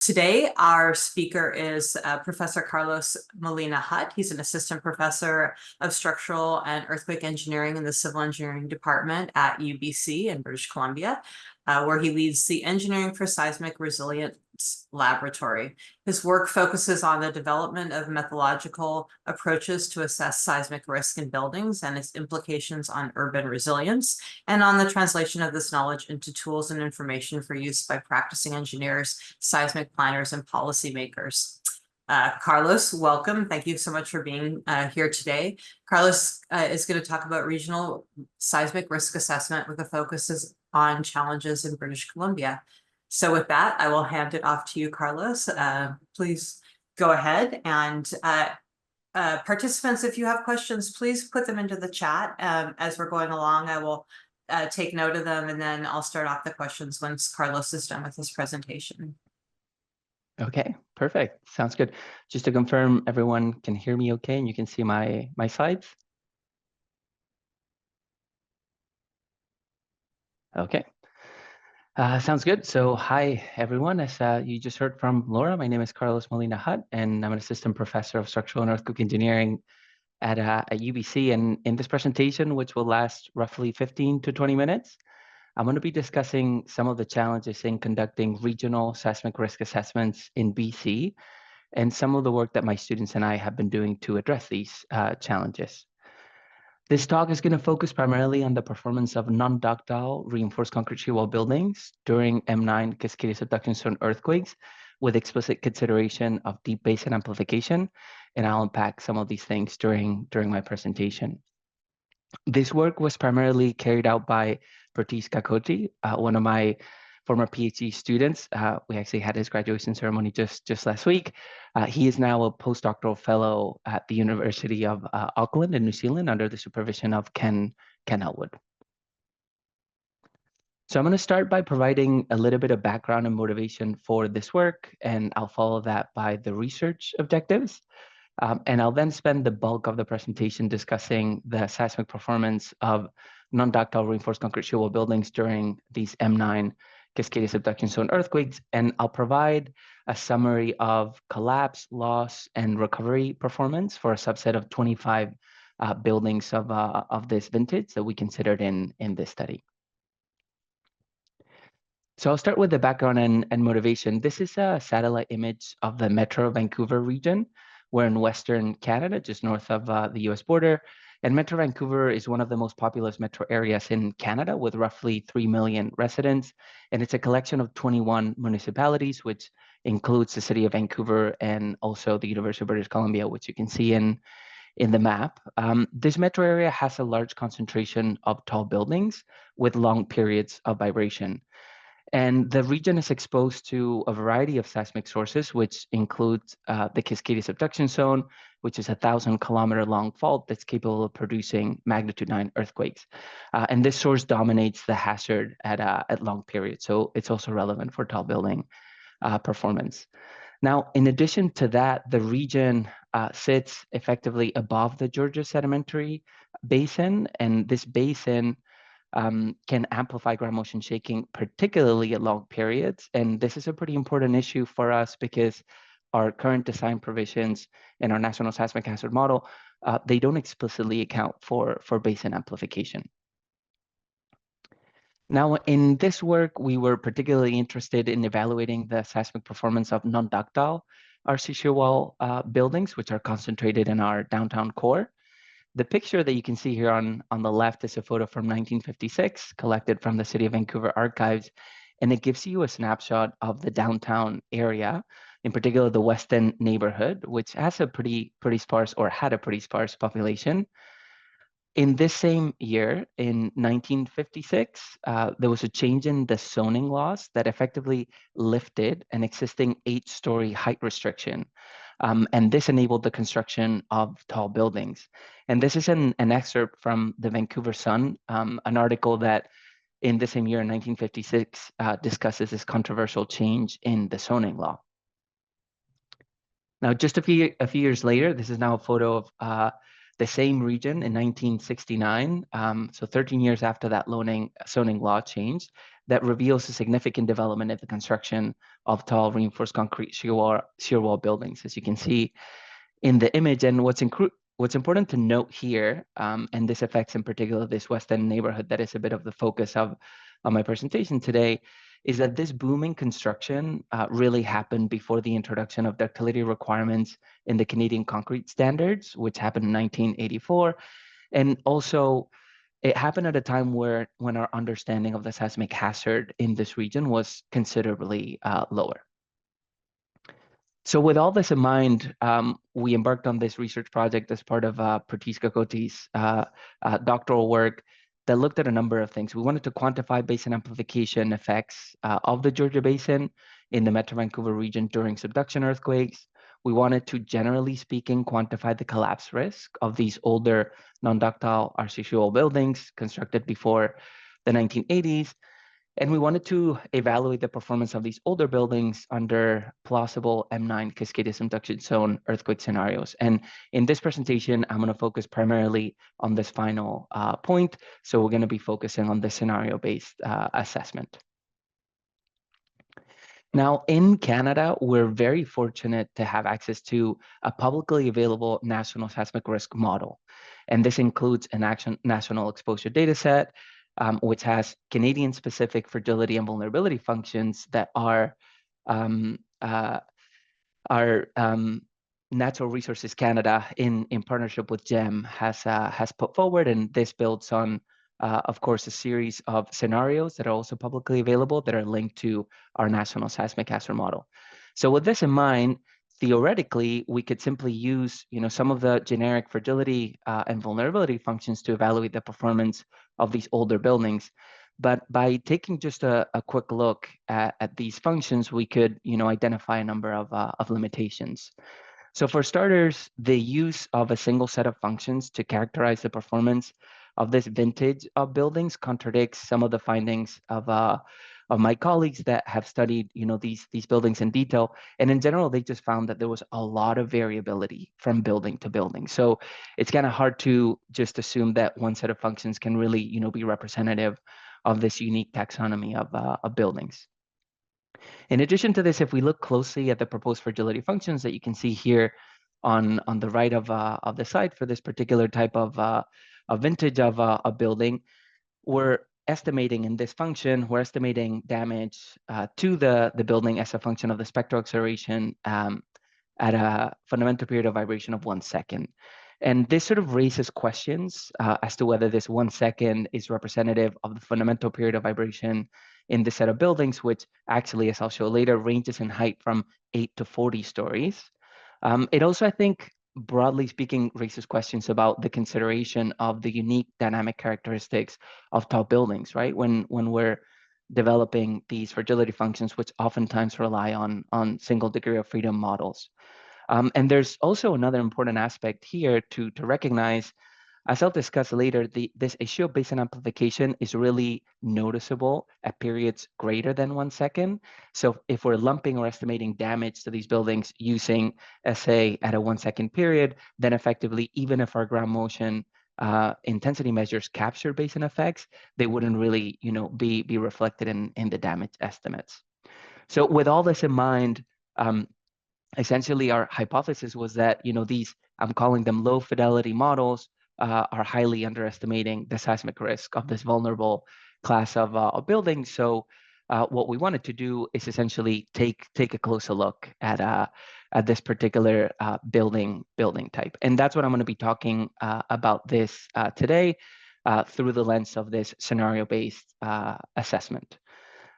Today, our speaker is Professor Carlos Molina-Hutt. He's an assistant professor of structural and earthquake engineering in the civil engineering department at UBC in British Columbia, where he leads the Engineering for Seismic Resilience Laboratory. His work focuses on the development of methodological approaches to assess seismic risk in buildings and its implications on urban resilience, and on the translation of this knowledge into tools and information for use by practicing engineers, seismic planners, and policymakers. Carlos, welcome. Thank you so much for being here today. Carlos is going to talk about regional seismic risk assessment with a focus on challenges in British Columbia. So with that, I will hand it off to you, Carlos. Please go ahead, and participants, if you have questions, please put them into the chat. As we're going along, I will take note of them, and then I'll start off the questions once Carlos is done with his presentation. Okay, perfect. Sounds good. Just to confirm, everyone can hear me okay, and you can see my slides? Okay. Sounds good. So hi, everyone. As you just heard from Laura, my name is Carlos Molina-Hutt, and I'm an assistant professor of structural and earthquake engineering at UBC. And in this presentation, which will last roughly 15 to 20 minutes, I'm going to be discussing some of the challenges in conducting regional seismic risk assessments in BC, and some of the work that my students and I have been doing to address these challenges. This talk is going to focus primarily on the performance of non-ductile reinforced concrete shear wall buildings during M9 Cascadia Subduction Zone earthquakes, with explicit consideration of deep basin amplification, and I'll unpack some of these things during my presentation. This work was primarily carried out by predate, one of my former PhD students. We actually had his graduation ceremony just last week. He is now a postdoctoral fellow at the University of Auckland in New Zealand under the supervision of Ken Elwood. So I'm going to start by providing a little bit of background and motivation for this work, and I'll follow that by the research objectives. And I'll then spend the bulk of the presentation discussing the seismic performance of non-ductile reinforced concrete shear wall buildings during these M9 Cascadia Subduction Zone earthquakes, and I'll provide a summary of collapse, loss, and recovery performance for a subset of 25 buildings of this vintage that we considered in this study. So I'll start with the background and motivation. This is a satellite image of the Metro Vancouver region. We're in Western Canada, just north of the US border. And Metro Vancouver is one of the most populous metro areas in Canada, with roughly 3 million residents. And it's a collection of 21 municipalities, which includes the city of Vancouver and also the University of British Columbia, which you can see in the map. This metro area has a large concentration of tall buildings with long periods of vibration. And the region is exposed to a variety of seismic sources, which includes the Cascadia Subduction Zone, which is a 1,000-kilometer-long fault that's capable of producing magnitude 9 earthquakes. And this source dominates the hazard at long periods, so it's also relevant for tall building performance. Now, in addition to that, the region sits effectively above the Georgia Sedimentary Basin, and this basin can amplify ground motion shaking, particularly at long periods. And this is a pretty important issue for us because our current design provisions in our National Seismic Hazard Model, they don't explicitly account for basin amplification. Now, in this work, we were particularly interested in evaluating the seismic performance of non-ductile RC shear wall buildings, which are concentrated in our downtown core. The picture that you can see here on the left is a photo from 1956, collected from the City of Vancouver archives, and it gives you a snapshot of the downtown area, in particular the West End neighborhood, which has a pretty sparse, or had a pretty sparse population. In this same year, in 1956, there was a change in the zoning laws that effectively lifted an existing 8-story height restriction. And this enabled the construction of tall buildings. And this is an excerpt from the Vancouver Sun, an article that in the same year in 1956 discusses this controversial change in the zoning law. Now, just a few years later, this is now a photo of the same region in 1969. So 13 years after that zoning law changed, that reveals a significant development in the construction of tall reinforced concrete shear wall buildings, as you can see in the image. And what's important to note here, and this affects in particular this West End neighborhood that is a bit of the focus of my presentation today, is that this booming construction really happened before the introduction of ductility requirements in the Canadian concrete standards, which happened in 1984. And also, it happened at a time when our understanding of the seismic hazard in this region was considerably lower. So with all this in mind, we embarked on this research project as part of Pratis Kakoti's doctoral work that looked at a number of things. We wanted to quantify basin amplification effects of the Georgia Basin in the Metro Vancouver region during subduction earthquakes. We wanted to, generally speaking, quantify the collapse risk of these older non-ductile RCSW buildings constructed before the 1980s. And we wanted to evaluate the performance of these older buildings under plausible M9 Cascadia Subduction Zone earthquake scenarios. And in this presentation, I'm going to focus primarily on this final point. So we're going to be focusing on the scenario-based assessment. Now, in Canada, we're very fortunate to have access to a publicly available national seismic risk model. And this includes an national exposure data set, which has Canadian-specific fragility and vulnerability functions that are Natural Resources Canada, in partnership with GEM, has put forward. And this builds on, of course, a series of scenarios that are also publicly available that are linked to our national seismic hazard model. So with this in mind, theoretically, we could simply use, some of the generic fragility and vulnerability functions to evaluate the performance of these older buildings. But by taking just a quick look at these functions, we could, identify a number of limitations. So for starters, the use of a single set of functions to characterize the performance of this vintage of buildings contradicts some of the findings of my colleagues that have studied, these buildings in detail. And in general, they just found that there was a lot of variability from building to building. So it's kind of hard to just assume that one set of functions can really, be representative of this unique taxonomy of buildings. In addition to this, if we look closely at the proposed fragility functions that you can see here on the right of the slide for this particular type of vintage of a building, we're estimating in this function, we're estimating damage to the building as a function of the spectral acceleration at a fundamental period of vibration of 1 second. And this sort of raises questions as to whether this 1 second is representative of the fundamental period of vibration in the set of buildings, which actually, as I'll show later, ranges in height from 8 to 40 stories. It also, I think, broadly speaking, raises questions about the consideration of the unique dynamic characteristics of tall buildings, right? When we're developing these fragility functions, which oftentimes rely on single degree of freedom models. And there's also another important aspect here to recognize. As I'll discuss later, this issue of basin amplification is really noticeable at periods greater than 1 second. So if we're lumping or estimating damage to these buildings using SA at a 1 second period, then effectively, even if our ground motion intensity measures capture basin effects, they wouldn't really, be reflected in the damage estimates. So with all this in mind, essentially our hypothesis was that, these, I'm calling them low fidelity models, are highly underestimating the seismic risk of this vulnerable class of buildings. So what we wanted to do is essentially take a closer look at this particular building type. And that's what I'm going to be talking about this today through the lens of this scenario-based assessment.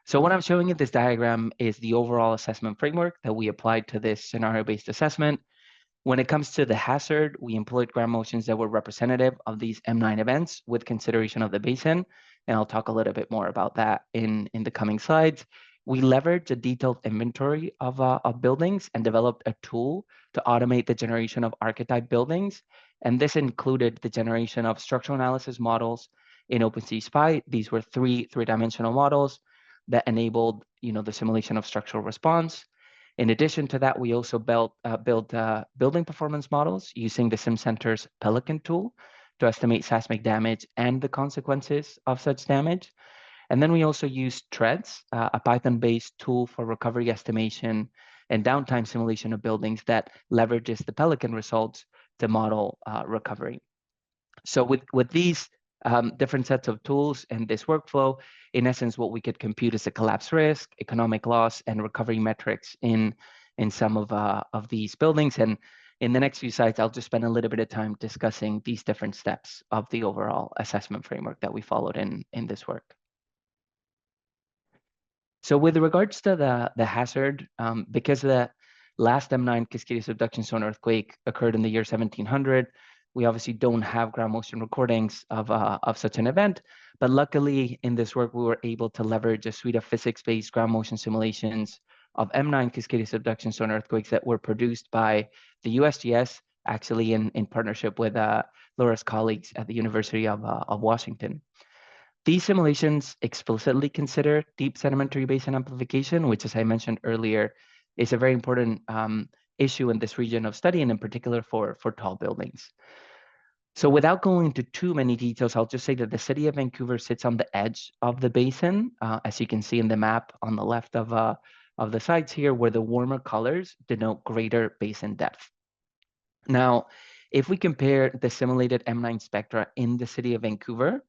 So what I'm showing in this diagram is the overall assessment framework that we applied to this scenario-based assessment. When it comes to the hazard, we employed ground motions that were representative of these M9 events with consideration of the basin. And I'll talk a little bit more about that in the coming slides. We leveraged a detailed inventory of buildings and developed a tool to automate the generation of archetype buildings. And this included the generation of structural analysis models in OpenCSPI. These were three-dimensional models that enabled, the simulation of structural response. In addition to that, we also built building performance models using the SimCenter's Pelican tool to estimate seismic damage and the consequences of such damage. And then we also use TREADS, a Python-based tool for recovery estimation and downtime simulation of buildings that leverages the Pelican results to model recovery. So with these different sets of tools and this workflow, in essence, what we could compute is a collapse risk, economic loss, and recovery metrics in some of these buildings. And in the next few slides, I'll just spend a little bit of time discussing these different steps of the overall assessment framework that we followed in this work. So with regards to the hazard, because the last M9 Cascadia Subduction Zone earthquake occurred in the year 1700, we obviously don't have ground motion recordings of such an event, but luckily in this work, we were able to leverage a suite of physics-based ground motion simulations of M9 Cascadia Subduction Zone earthquakes that were produced by the USGS, actually in partnership with Laura's colleagues at the University of Washington. These simulations explicitly consider deep sedimentary basin amplification, which, as I mentioned earlier, is a very important issue in this region of study, and in particular for tall buildings. So without going into too many details, I'll just say that the city of Vancouver sits on the edge of the basin, as you can see in the map on the left of the sides here, where the warmer colors denote greater basin depth. Now, if we compare the simulated M9 spectra in the city of Vancouver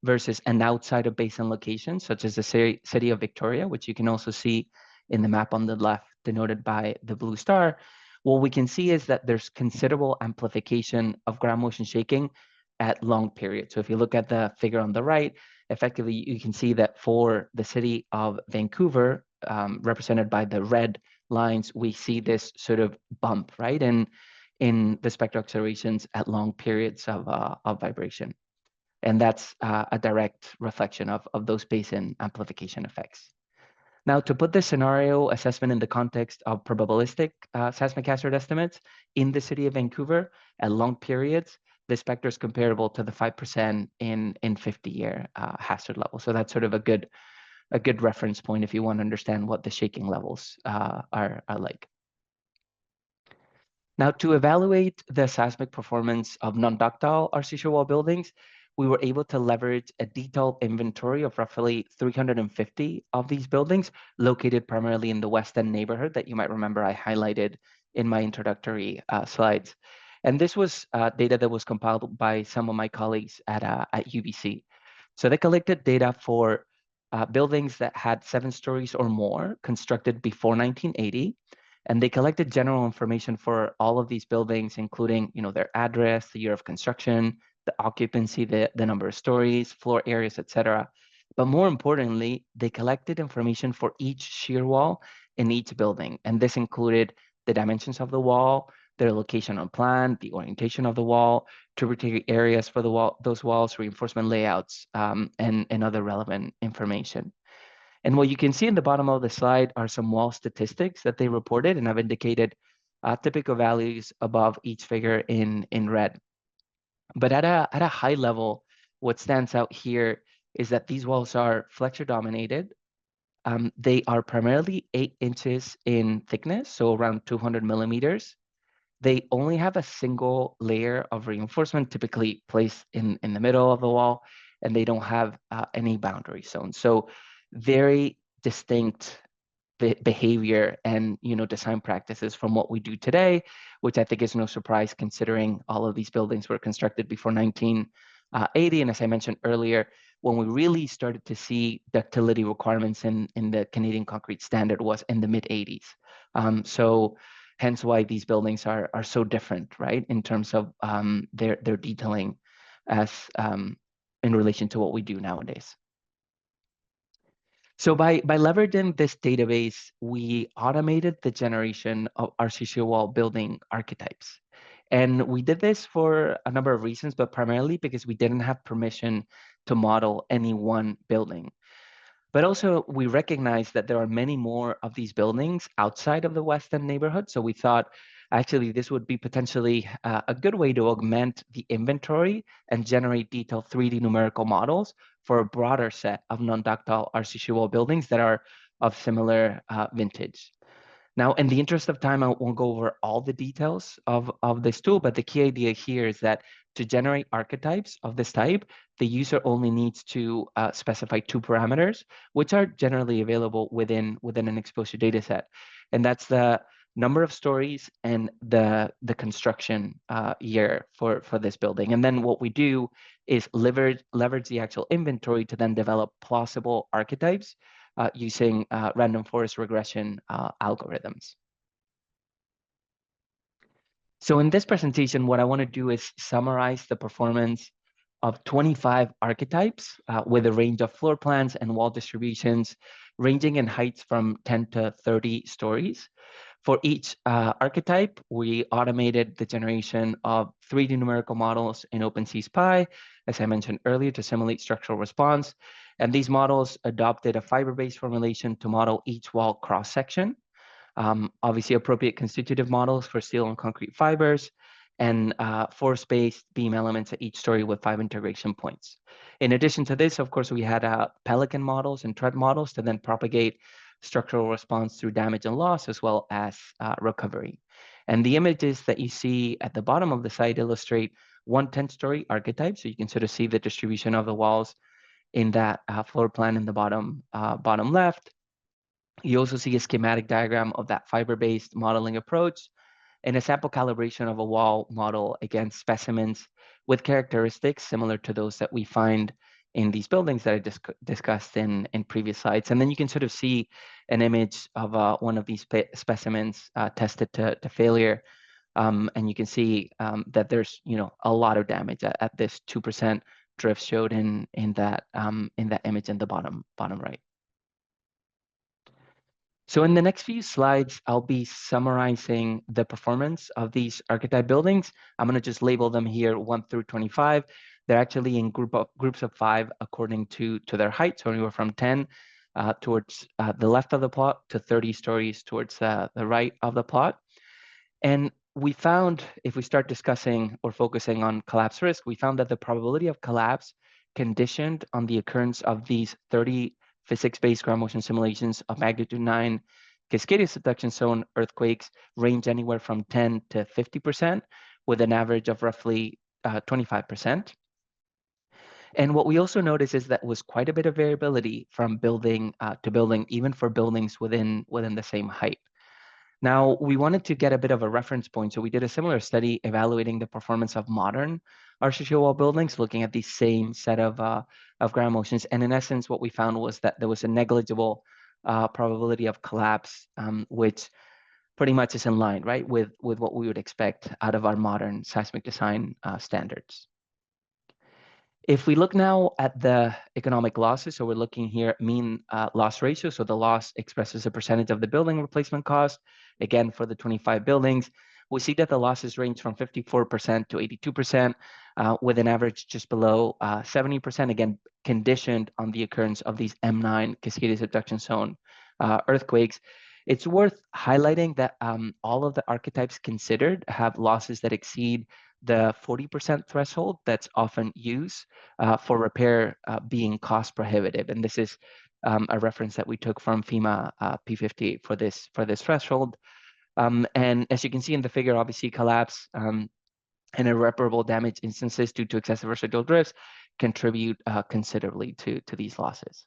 versus an outside of basin location, such as the city of Victoria, which you can also see in the map on the left, denoted by the blue star, what we can see is that there's considerable amplification of ground motion shaking at long periods. So if you look at the figure on the right, effectively, you can see that for the city of Vancouver, represented by the red lines, we see this sort of bump, right? And in the spectral accelerations at long periods of vibration. And that's a direct reflection of those basin amplification effects. Now, to put this scenario assessment in the context of probabilistic seismic hazard estimates in the city of Vancouver at long periods, the spectra is comparable to the 5% in 50-year hazard level. So that's sort of a good reference point if you want to understand what the shaking levels are like. Now, to evaluate the seismic performance of non-ductile RC shear wall buildings, we were able to leverage a detailed inventory of roughly 350 of these buildings located primarily in the West End neighborhood that you might remember I highlighted in my introductory slides. And this was data that was compiled by some of my colleagues at UBC. So they collected data for buildings that had 7 stories or more constructed before 1980. And they collected general information for all of these buildings, including, their address, the year of construction, the occupancy, the number of stories, floor areas, etc. But more importantly, they collected information for each shear wall in each building. And this included the dimensions of the wall, their location on plan, the orientation of the wall, tributary areas for the wall, those walls, reinforcement layouts, and other relevant information. And what you can see in the bottom of the slide are some wall statistics that they reported, and I've indicated typical values above each figure in red. But at a high level, what stands out here is that these walls are flexure dominated. They are primarily 8 inches in thickness, so around 200 millimeters. They only have a single layer of reinforcement, typically placed in the middle of the wall, and they don't have any boundary zones. So very distinct behavior and design practices from what we do today, which I think is no surprise considering all of these buildings were constructed before 1980. And as I mentioned earlier, when we really started to see ductility requirements in the Canadian Concrete Standard was in the mid-80s. So hence why these buildings are so different, right, in terms of their detailing as in relation to what we do nowadays. So by leveraging this database, we automated the generation of RC shear wall building archetypes. And we did this for a number of reasons, but primarily because we didn't have permission to model any one building. But also, we recognize that there are many more of these buildings outside of the West End neighborhood. So we thought, actually, this would be potentially a good way to augment the inventory and generate detailed 3D numerical models for a broader set of non-ductile RC shear wall buildings that are of similar vintage. Now, in the interest of time, I won't go over all the details of this tool, but the key idea here is that to generate archetypes of this type, the user only needs to specify two parameters, which are generally available within an exposure data set. And that's the number of stories and the construction year for this building. And then what we do is leverage the actual inventory to then develop plausible archetypes using random forest regression algorithms. So in this presentation, what I want to do is summarize the performance of 25 archetypes with a range of floor plans and wall distributions ranging in heights from 10 to 30 stories. For each archetype, we automated the generation of 3D numerical models in OpenSeaSpy, as I mentioned earlier, to simulate structural response. And these models adopted a fiber-based formulation to model each wall cross-section. Obviously, appropriate constitutive models for steel and concrete fibers, and force-based beam elements at each story with 5 integration points. In addition to this, of course, we had pelican models and tread models to then propagate structural response through damage and loss, as well as recovery. And the images that you see at the bottom of the slide illustrate one 10-story archetype, so you can sort of see the distribution of the walls in that floor plan in the bottom left. You also see a schematic diagram of that fiber-based modeling approach and a sample calibration of a wall model against specimens with characteristics similar to those that we find in these buildings that I discussed in previous slides. And then you can sort of see an image of one of these specimens tested to failure. And you can see that there's a lot of damage at this 2% drift showed in that image in the bottom right. So in the next few slides, I'll be summarizing the performance of these archetype buildings. I'm going to just label them here 1 through 25. They're actually in groups of 5 according to their height. So anywhere from 10 towards the left of the plot to 30 stories towards the right of the plot. And we found, if we start discussing or focusing on collapse risk, we found that the probability of collapse conditioned on the occurrence of these 30 physics-based ground motion simulations of magnitude 9 Cascadia Subduction Zone earthquakes range anywhere from 10 to 50%, with an average of roughly 25%. And what we also noticed is that was quite a bit of variability from building to building, even for buildings within the same height. Now, we wanted to get a bit of a reference point, so we did a similar study evaluating the performance of modern RCSW wall buildings, looking at the same set of ground motions. And in essence, what we found was that there was a negligible probability of collapse, which pretty much is in line, right, with what we would expect out of our modern seismic design standards. If we look now at the economic losses, so we're looking here at mean loss ratio. So the loss expresses a percentage of the building replacement cost. Again, for the 25 buildings, we see that the losses range from 54% to 82%, with an average just below 70%, again, conditioned on the occurrence of these M9 Cascadia Subduction Zone earthquakes. It's worth highlighting that all of the archetypes considered have losses that exceed the 40% threshold that's often used for repair being cost prohibitive. And this is a reference that we took from FEMA P58 for this threshold. And as you can see in the figure, obviously collapse and irreparable damage instances due to excessive residual drifts contribute considerably to these losses.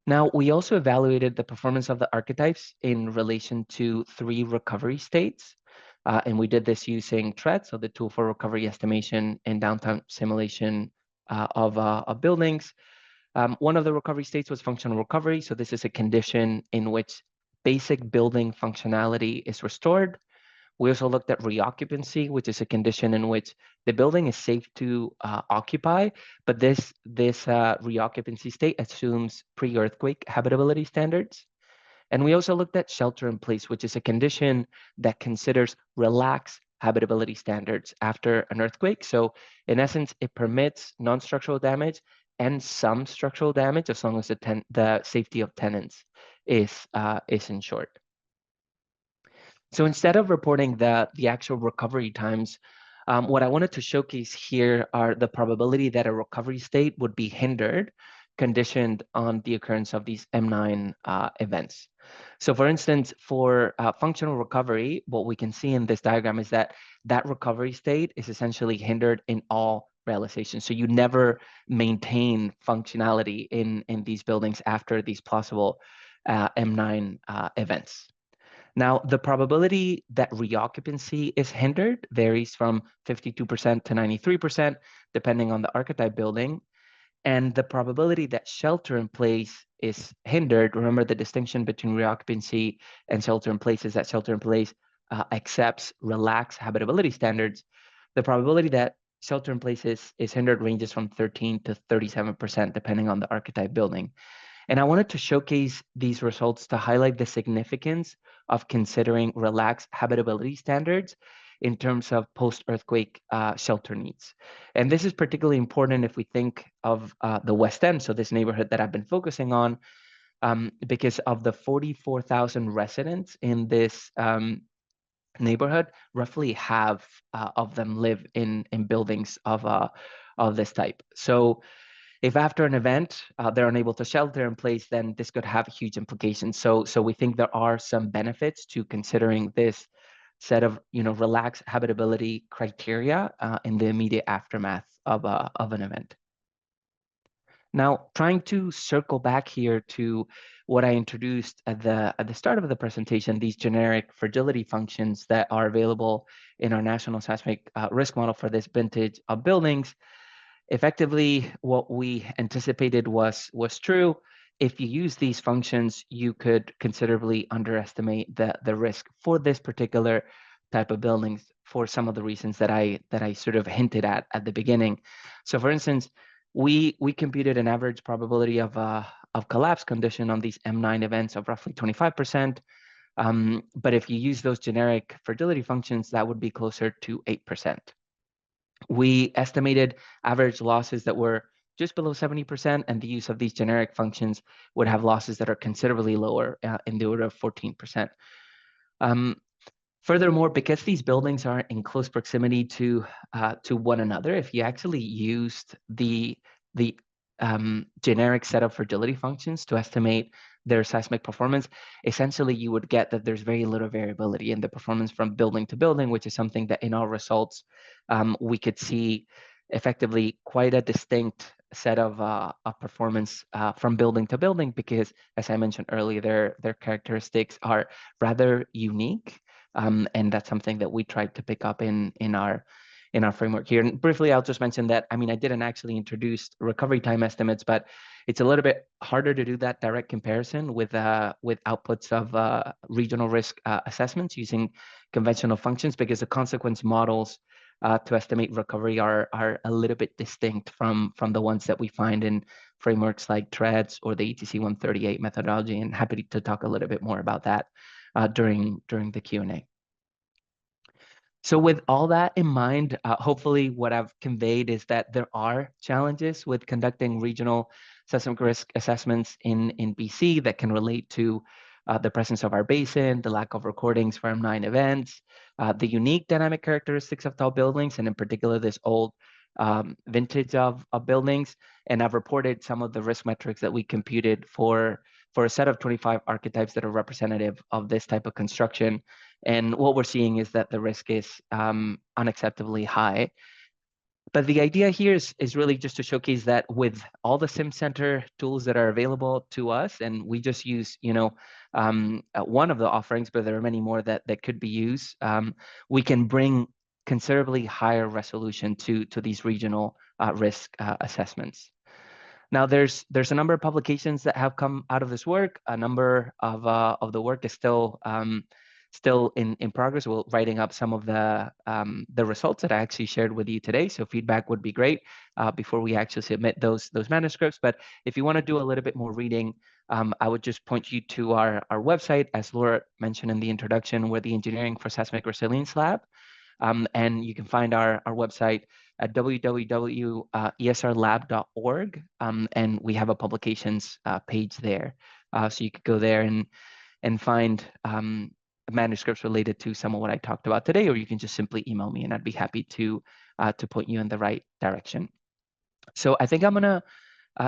Now, we also evaluated the performance of the archetypes in relation to 3 recovery states. And we did this using TRED, so the tool for recovery estimation and downtime simulation of buildings. One of the recovery states was functional recovery. So this is a condition in which basic building functionality is restored. We also looked at reoccupancy, which is a condition in which the building is safe to occupy, but this reoccupancy state assumes pre-earthquake habitability standards. And we also looked at shelter in place, which is a condition that considers relaxed habitability standards after an earthquake. So in essence, it permits non-structural damage and some structural damage as long as the safety of tenants is ensured. So instead of reporting the actual recovery times, what I wanted to showcase here are the probability that a recovery state would be hindered conditioned on the occurrence of these M9 events. So for instance, for functional recovery, what we can see in this diagram is that that recovery state is essentially hindered in all realizations. So you never maintain functionality in these buildings after these plausible M9 events. Now, the probability that reoccupancy is hindered varies from 52% to 93%, depending on the archetype building. And the probability that shelter in place is hindered, remember the distinction between reoccupancy and shelter in place is that shelter in place accepts relaxed habitability standards. The probability that shelter in place is hindered ranges from 13 to 37%, depending on the archetype building. And I wanted to showcase these results to highlight the significance of considering relaxed habitability standards in terms of post-earthquake shelter needs. And this is particularly important if we think of the West End, so this neighborhood that I've been focusing on, because of the 44,000 residents in this neighborhood, roughly half of them live in buildings of this type. So if after an event they're unable to shelter in place, then this could have huge implications. So we think there are some benefits to considering this set of relaxed habitability criteria in the immediate aftermath of an event. Now, trying to circle back here to what I introduced at the start of the presentation, these generic fragility functions that are available in our national seismic risk model for this vintage of buildings. Effectively, what we anticipated was true. If you use these functions, you could considerably underestimate the risk for this particular type of buildings for some of the reasons that I sort of hinted at the beginning. So for instance, we computed an average probability of collapse condition on these M9 events of roughly 25%. But if you use those generic fragility functions, that would be closer to 8%. We estimated average losses that were just below 70%, and the use of these generic functions would have losses that are considerably lower in the order of 14%. Furthermore, because these buildings are in close proximity to one another, if you actually used the generic set of fragility functions to estimate their seismic performance, essentially you would get that there's very little variability in the performance from building to building, which is something that in our results we could see effectively quite a distinct set of performance from building to building, because as I mentioned earlier, their characteristics are rather unique. And that's something that we tried to pick up in our framework here. And briefly, I'll just mention that, I didn't actually introduce recovery time estimates, but it's a little bit harder to do that direct comparison with outputs of regional risk assessments using conventional functions, because the consequence models to estimate recovery are a little bit distinct from the ones that we find in frameworks like TREDS or the ETC 138 methodology, and happy to talk a little bit more about that during the Q&A. So with all that in mind, hopefully what I've conveyed is that there are challenges with conducting regional seismic risk assessments in BC that can relate to the presence of our basin, the lack of recordings for M9 events, the unique dynamic characteristics of tall buildings, and in particular this old vintage of buildings. And I've reported some of the risk metrics that we computed for a set of 25 archetypes that are representative of this type of construction. And what we're seeing is that the risk is unacceptably high. But the idea here is really just to showcase that with all the SimCenter tools that are available to us, and we just use one of the offerings, but there are many more that could be used, we can bring considerably higher resolution to these regional risk assessments. Now, there's a number of publications that have come out of this work. A number of the work is still in progress. We're writing up some of the results that I actually shared with you today. So feedback would be great before we actually submit those manuscripts. But if you want to do a little bit more reading, I would just point you to our website, as Laura mentioned in the introduction. We're the Engineering for Seismic Resilience Lab. And you can find our website at www.esrlab.org, and we have a publications page there. So you could go there and find manuscripts related to some of what I talked about today, or you can just simply email me and I'd be happy to point you in the right direction. So I think I'm gonna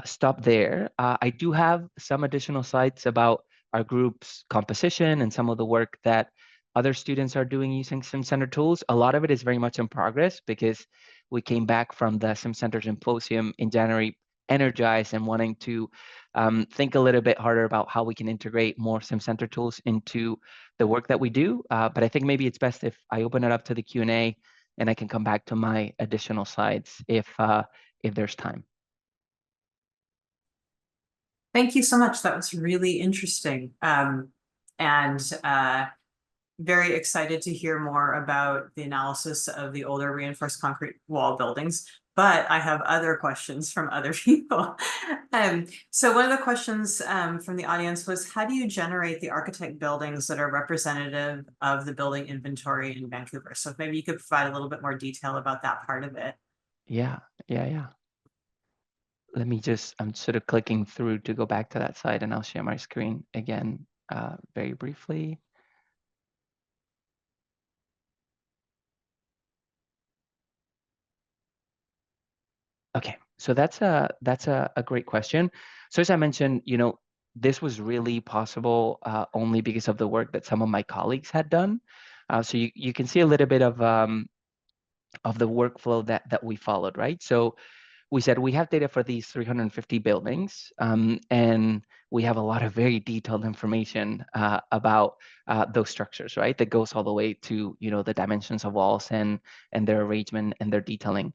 stop there. I do have some additional slides about our group's composition and some of the work that other students are doing using SimCenter tools. A lot of it is very much in progress because we came back from the SimCenter Symposium in January energized and wanting to think a little bit harder about how we can integrate more SimCenter tools into the work that we do. But I think maybe it's best if I open it up to the Q&A and I can come back to my additional slides if there's time. Thank you so much. That was really interesting. And very excited to hear more about the analysis of the older reinforced concrete wall buildings. But I have other questions from other people. So one of the questions from the audience was, how do you generate the architect buildings that are representative of the building inventory in Vancouver? So if maybe you could provide a little bit more detail about that part of it. Yeah. Let me I'm sort of clicking through to go back to that slide, and I'll share my screen again very briefly. Okay, so that's a great question. So as I mentioned, this was really possible only because of the work that some of my colleagues had done. So you can see a little bit of the workflow that we followed, right? So we said we have data for these 350 buildings, and we have a lot of very detailed information about those structures, right? That goes all the way to the dimensions of walls and their arrangement and their detailing.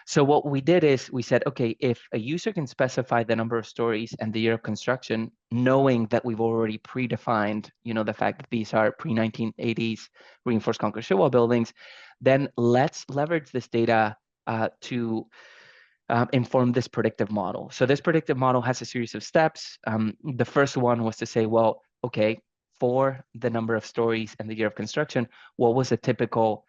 So what we did is we said, okay, if a user can specify the number of stories and the year of construction, knowing that we've already predefined, the fact that these are pre-1980s reinforced concrete shear wall buildings, then let's leverage this data to inform this predictive model. So this predictive model has a series of steps. The first one was to say, well, okay, for the number of stories and the year of construction, what was a typical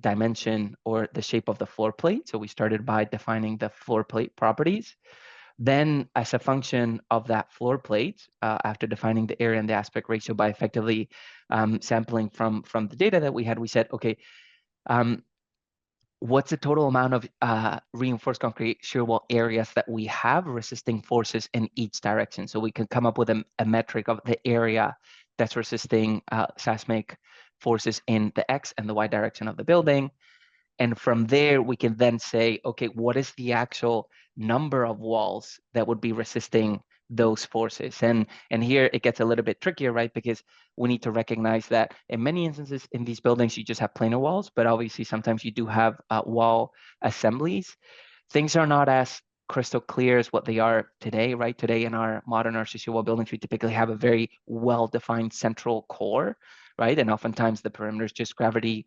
dimension or the shape of the floor plate? So we started by defining the floor plate properties. Then as a function of that floor plate, after defining the area and the aspect ratio by effectively sampling from the data that we had, we said, okay, what's the total amount of reinforced concrete shear wall areas that we have resisting forces in each direction? So we can come up with a metric of the area that's resisting seismic forces in the X and the Y direction of the building. And from there, we can then say, okay, what is the actual number of walls that would be resisting those forces? And here it gets a little bit trickier, right? Because we need to recognize that in many instances in these buildings, you just have planar walls, but obviously sometimes you do have wall assemblies. Things are not as crystal clear as what they are today, right? Today in our modern RCSW wall buildings, we typically have a very well-defined central core, right? And oftentimes the perimeter is just gravity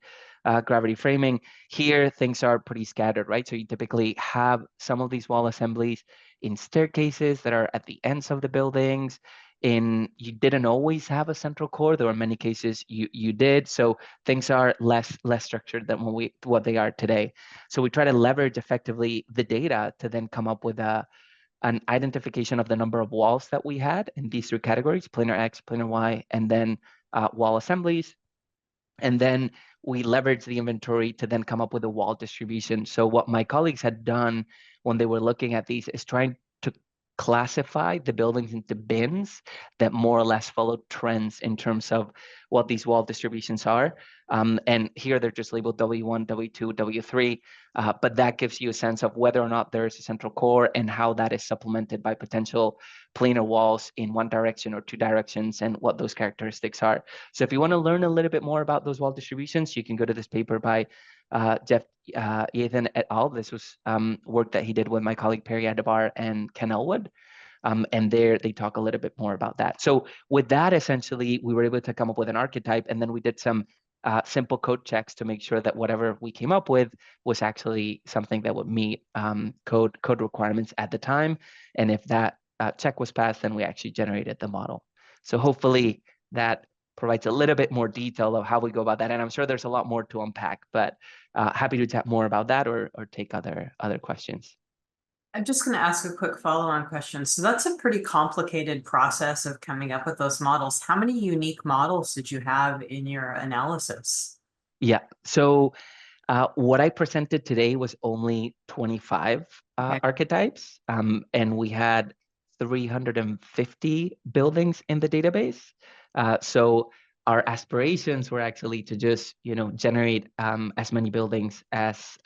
framing. Here, things are pretty scattered, right? So you typically have some of these wall assemblies in staircases that are at the ends of the buildings. You didn't always have a central core. There were many cases you did. So things are less structured than what they are today. So we try to leverage effectively the data to then come up with an identification of the number of walls that we had in these three categories: planar X, planar Y, and then wall assemblies. And then we leverage the inventory to then come up with a wall distribution. So what my colleagues had done when they were looking at these is trying to classify the buildings into bins that more or less follow trends in terms of what these wall distributions are. And here they're just labeled W1, W2, W3, but that gives you a sense of whether or not there is a central core and how that is supplemented by potential planar walls in one direction or two directions and what those characteristics are. So if you want to learn a little bit more about those wall distributions, you can go to this paper by Jeff Ethan et al. This was work that he did with my colleague Perry Adebar and Ken Elwood. And there they talk a little bit more about that. So with that, essentially, we were able to come up with an archetype, and then we did some simple code checks to make sure that whatever we came up with was actually something that would meet code requirements at the time. And if that check was passed, then we actually generated the model. So hopefully that provides a little bit more detail of how we go about that. And I'm sure there's a lot more to unpack, but happy to chat more about that or take other questions. I'm just going to ask a quick follow-on question. So that's a pretty complicated process of coming up with those models. How many unique models did you have in your analysis? Yeah, so What I presented today was only 25 Okay. archetypes, and we had 350 buildings in the database. So our aspirations were actually to just, generate as many buildings as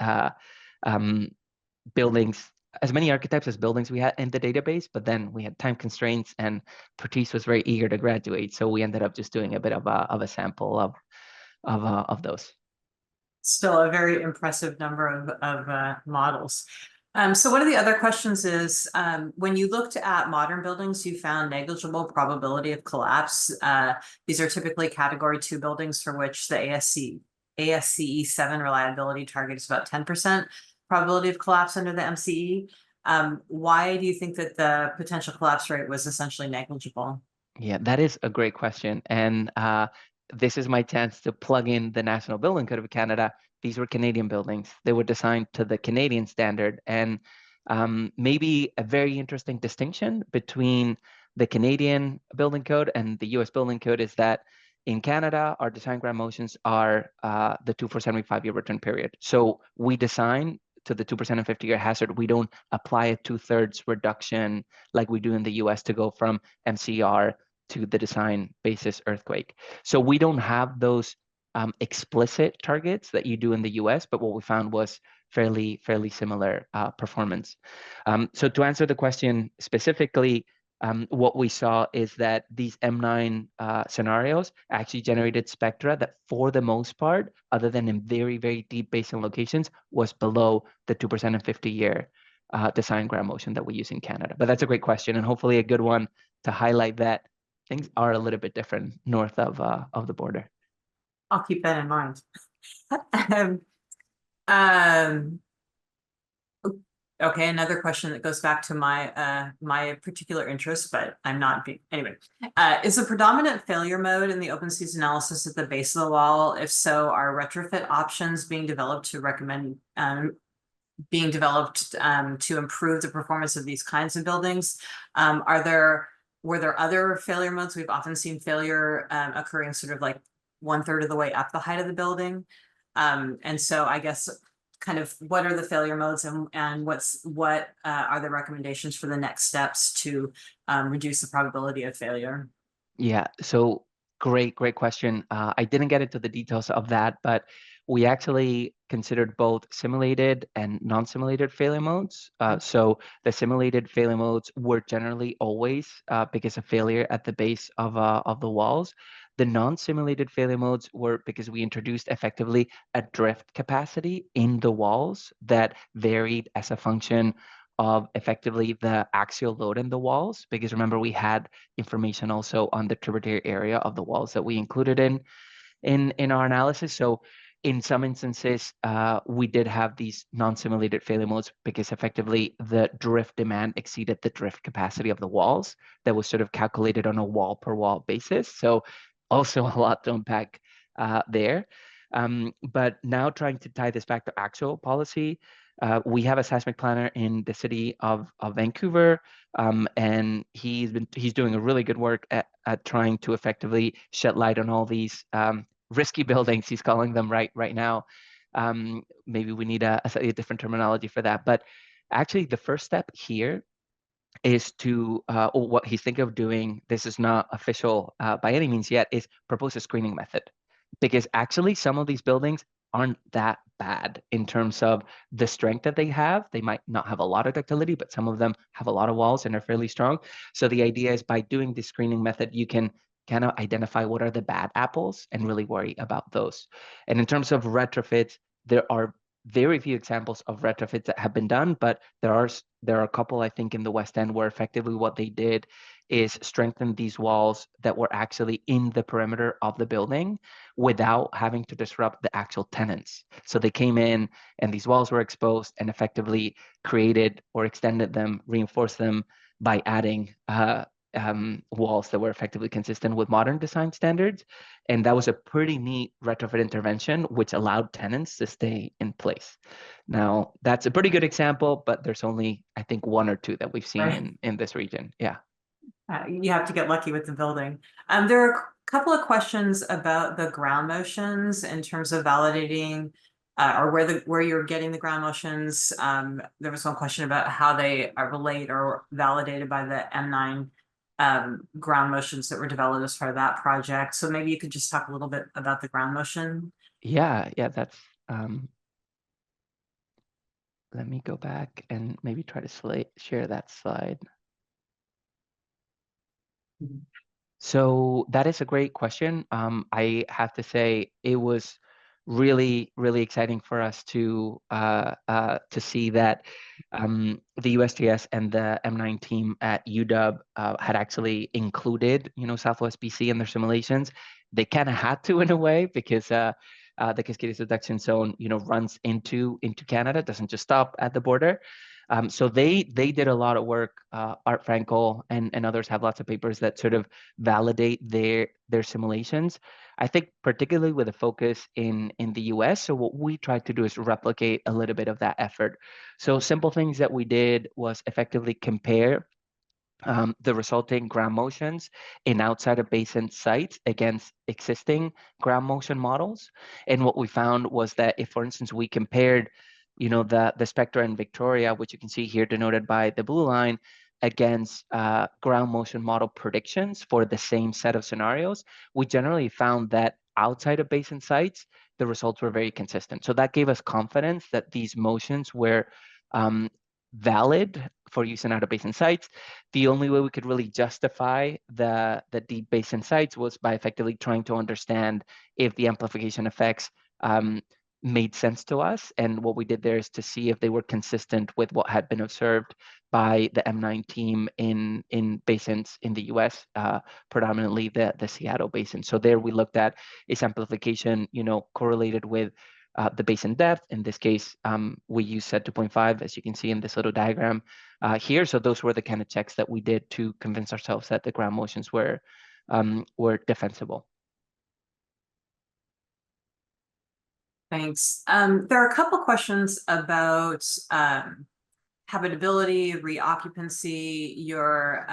buildings, as many archetypes as buildings we had in the database, but then we had time constraints, and Patrice was very eager to graduate, so we ended up just doing a bit of a sample of those. Still a very impressive number of models. So one of the other questions is, when you looked at modern buildings, you found negligible probability of collapse. These are typically Category 2 buildings for which the ASCE 7 reliability target is about 10% probability of collapse under the MCE. Why do you think that the potential collapse rate was essentially negligible? Yeah, that is a great question. And this is my chance to plug in the National Building Code of Canada. These were Canadian buildings. They were designed to the Canadian standard. And maybe a very interesting distinction between the Canadian building code and the US building code is that in Canada, our design ground motions are the 2 for 75-year return period. So we design to the 2% and 50-year hazard. We don't apply a 2/3 reduction like we do in the US to go from MCR to the design basis earthquake. So we don't have those explicit targets that you do in the US, but what we found was fairly similar performance. So to answer the question specifically, what we saw is that these M9 scenarios actually generated spectra that, for the most part, other than in very, very deep basin locations, was below the 2% and 50-year design ground motion that we use in Canada. But that's a great question, and hopefully a good one to highlight that things are a little bit different north of the border. I'll keep that in mind. um, Okay, another question that goes back to my my particular interest, but I'm not being anyway. Is the predominant failure mode in the open seas analysis at the base of the wall? If so, are retrofit options being developed to to improve the performance of these kinds of buildings? Were there other failure modes? We've often seen failure occurring sort of like 1/3 of the way up the height of the building. And so I guess kind of what are the failure modes, and what are the recommendations for the next steps to reduce the probability of failure? Yeah, so great question. I didn't get into the details of that, but we actually considered both simulated and non-simulated failure modes. So the simulated failure modes were generally always because of failure at the base of the walls. The non-simulated failure modes were because we introduced effectively a drift capacity in the walls that varied as a function of effectively the axial load in the walls, because remember, we had information also on the tributary area of the walls that we included in our analysis. So in some instances, we did have these non-simulated failure modes because effectively the drift demand exceeded the drift capacity of the walls that was sort of calculated on a wall per wall basis. So also a lot to unpack there. But now trying to tie this back to actual policy, we have a seismic planner in the city of Vancouver, and he's doing a really good work at trying to effectively shed light on all these risky buildings, he's calling them right now. Maybe we need a slightly different terminology for that. But actually, the first step here is to, or what he's thinking of doing, this is not official by any means yet, is propose a screening method. Because actually some of these buildings aren't that bad in terms of the strength that they have. They might not have a lot of ductility, but some of them have a lot of walls and are fairly strong. So the idea is, by doing this screening method, you can kind of identify what are the bad apples and really worry about those. And in terms of retrofits, there are very few examples of retrofits that have been done, but there are a couple, I think, in the West End where effectively what they did is strengthen these walls that were actually in the perimeter of the building without having to disrupt the actual tenants. So they came in and these walls were exposed and effectively created or extended them, reinforced them by adding walls that were effectively consistent with modern design standards. And that was a pretty neat retrofit intervention, which allowed tenants to stay in place. Now, that's a pretty good example, but there's only, I think, one or two that we've seen in this region. Yeah. You have to get lucky with the building. There are a couple of questions about the ground motions in terms of validating or where you're getting the ground motions. There was one question about how they relate or validated by the M9 ground motions that were developed as part of that project. So maybe you could just talk a little bit about the ground motion. Yeah, that's let me go back and maybe try to share that slide. So that is a great question. I have to say it was really, really exciting for us to see that the USGS and the M9 team at UW had actually included, Southwest BC in their simulations. They kind of had to in a way because the Cascadia Subduction Zone, runs into Canada, doesn't just stop at the border. So they did a lot of work. Art Frankel and others have lots of papers that sort of validate their simulations. I think particularly with a focus in the US. So what we tried to do is replicate a little bit of that effort. So simple things that we did was effectively compare the resulting ground motions in outside of basin sites against existing ground motion models. And what we found was that if, for instance, we compared, the spectra in Victoria, which you can see here denoted by the blue line, against ground motion model predictions for the same set of scenarios, we generally found that outside of basin sites, the results were very consistent. So that gave us confidence that these motions were valid for use in out of basin sites. The only way we could really justify the deep basin sites was by effectively trying to understand if the amplification effects made sense to us. And what we did there is to see if they were consistent with what had been observed by the M9 team in basins in the US, predominantly the Seattle basin. So there we looked at is amplification, correlated with the basin depth. In this case, we use set 2.5, as you can see in this little diagram here. So those were the kind of checks that we did to convince ourselves that the ground motions were defensible. Thanks. There are a couple questions about habitability, reoccupancy, your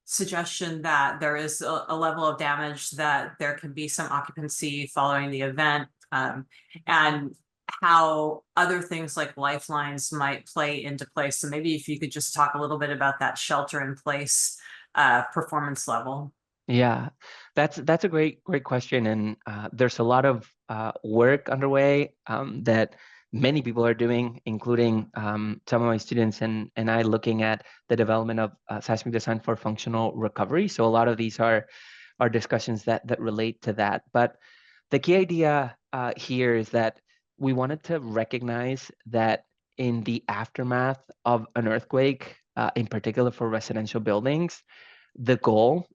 suggestion that there is a level of damage that there can be some occupancy following the event, and how other things like lifelines might play into place. So maybe if you could just talk a little bit about that shelter in place performance level. Yeah, that's a great question, and there's a lot of work underway that many people are doing, including some of my students and I, looking at the development of seismic design for functional recovery. So a lot of these are discussions that relate to that. But the key idea here is that we wanted to recognize that in the aftermath of an earthquake, in particular for residential buildings, the goal,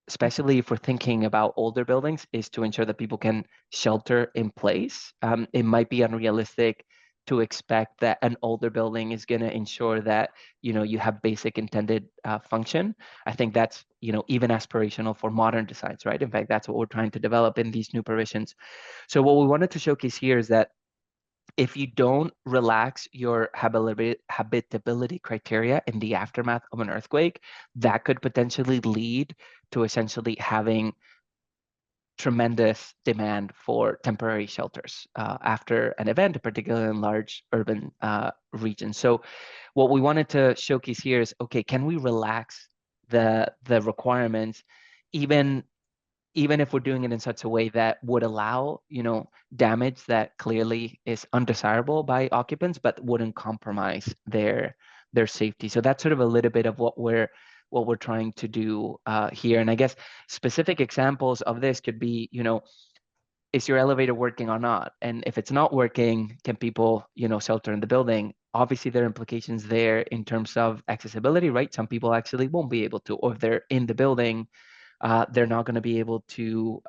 especially if we're thinking about older buildings, is to ensure that people can shelter in place. It might be unrealistic to expect that an older building is going to ensure that you have basic intended function. I think that's even aspirational for modern designs, right? In fact, that's what we're trying to develop in these new provisions. So what we wanted to showcase here is that if you don't relax your habitability criteria in the aftermath of an earthquake, that could potentially lead to essentially having tremendous demand for temporary shelters after an event, particularly in large urban regions. So what we wanted to showcase here is, okay, can we relax the requirements even if we're doing it in such a way that would allow, damage that clearly is undesirable by occupants, but wouldn't compromise their safety. So that's sort of a little bit of what we're trying to do here. And I guess specific examples of this could be, is your elevator working or not? And if it's not working, can people, shelter in the building? Obviously, there are implications there in terms of accessibility, right? Some people actually won't be able to, or if they're in the building, they're not going to be able to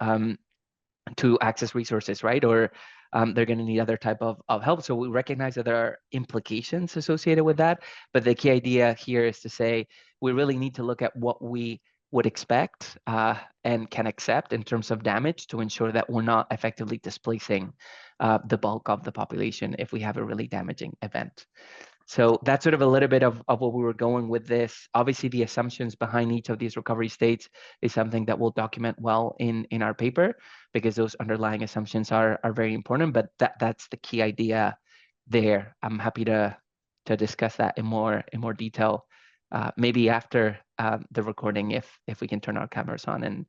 access resources, right? Or they're going to need other type of help. So we recognize that there are implications associated with that. But the key idea here is to say we really need to look at what we would expect and can accept in terms of damage to ensure that we're not effectively displacing the bulk of the population if we have a really damaging event. So that's sort of a little bit of what we were going with this. Obviously, the assumptions behind each of these recovery states is something that we'll document well in our paper, because those underlying assumptions are very important. But that's the key idea there. I'm happy to discuss that in more detail, maybe after the recording, if we can turn our cameras on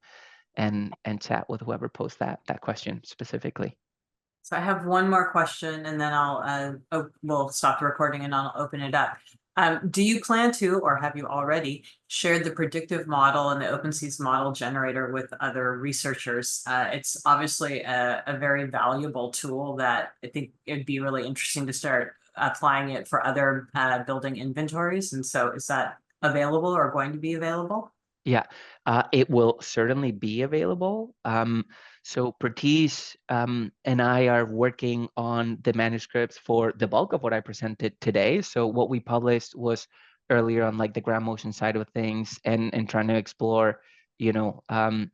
and chat with whoever posed that question specifically. So I have one more question, and then we'll stop the recording and I'll open it up. Do you plan to, or have you already shared the predictive model and the OpenSeas model generator with other researchers? It's obviously a very valuable tool that I think it'd be really interesting to start applying it for other building inventories. And so is that available or going to be available? Yeah, it will certainly be available. So Prateesh and I are working on the manuscripts for the bulk of what I presented today. So what we published was earlier on like the ground motion side of things, and trying to explore, I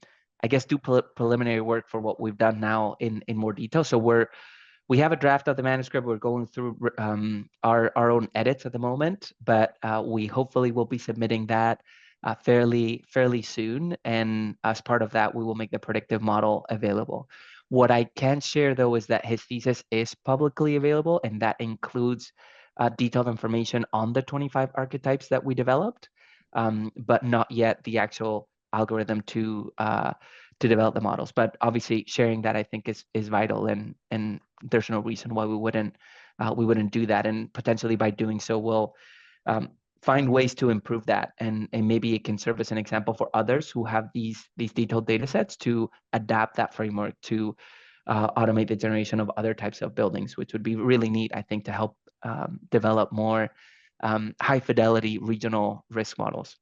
guess do preliminary work for what we've done now in more detail. So we have a draft of the manuscript. We're going through our own edits at the moment, but we hopefully will be submitting that fairly soon. And as part of that, we will make the predictive model available. What I can share, though, is that his thesis is publicly available, and that includes detailed information on the 25 archetypes that we developed, but not yet the actual algorithm to develop the models. But obviously, sharing that I think is vital, and there's no reason why we wouldn't do that. And potentially by doing so, we'll find ways to improve that, and maybe it can serve as an example for others who have these detailed data sets to adapt that framework to automate the generation of other types of buildings, which would be really neat, I think, to help develop more high fidelity regional risk models.